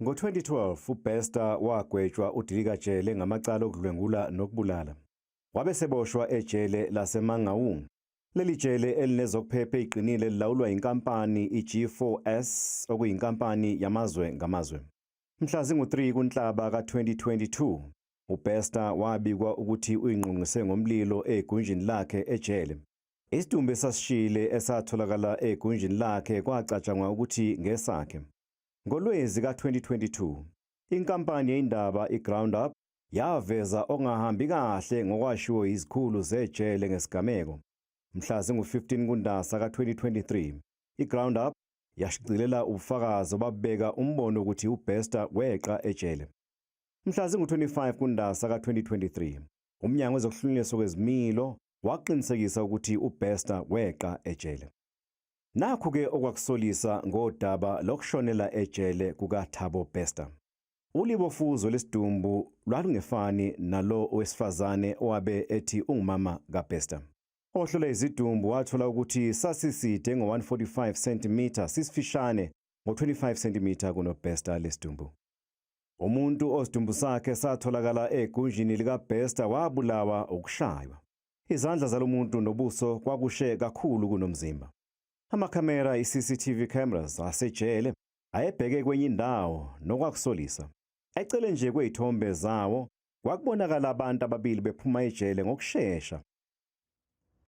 Ngo-2012 uBester wagwetshwa udilikajele ngamacala okudlwengula nokubulala. Wabe seboshwa ejele laseMangaung. Leli jele elinezokuphepha eziqinile lilawulwa inkampani iG4S okuyinkampani yamazwe ngamazwe. Mhla zingu-3 kuNhlaba ka-2022 uBester wabikwa ukuthi uyingqungqise ngomlilo egunjini lakhe ejele. Isidumbu esasishile esatholakala egunjini lakhe kwacatshangwa ukuthi ngesakhe. NgoLwezi ka-2022 inkampani yeindaba iGround Up yaveza okungahambi kahle ngokwashiwo izikhulu zejele ngesigameko. Mhla zingu-15 kuNdasa ka-2023 iGround Up yashicilela ubufakazi obabeka umbono ukuthi uBester weqa ejele. Mhla zingu-25 kuNdasa ka-2023 umnyango wezokuhlunyelwa kwezimilo waqinisekisa ukuthi uBester weqa ejele. Nakhu-ke okwakusolisa ngodaba lokushonela ejele kukaThabo Bester. Ulibofuzo lesidumbu lwalungefani nalo owesifazane owabe ethi ungumama kaBester. Ohlola izidumbu wathola ukuthi sasiside ngo-145 cm sisifishane ngo-25 cm kunoBester lesidumbu. Umuntu osidumbu sakhe satholakala egunjini likaBester wabulawa ukushaywa. Izandla zalomuntu nobuso kwakushe kakhulu kunomzimba. Amakhamera i-CCTV cameras asejele ayebheke kwenye indawo nokwakusolisa. Ecele nje kwezithombe zawo kwakubonakala abantu ababili bephuma ejele ngokusheshsha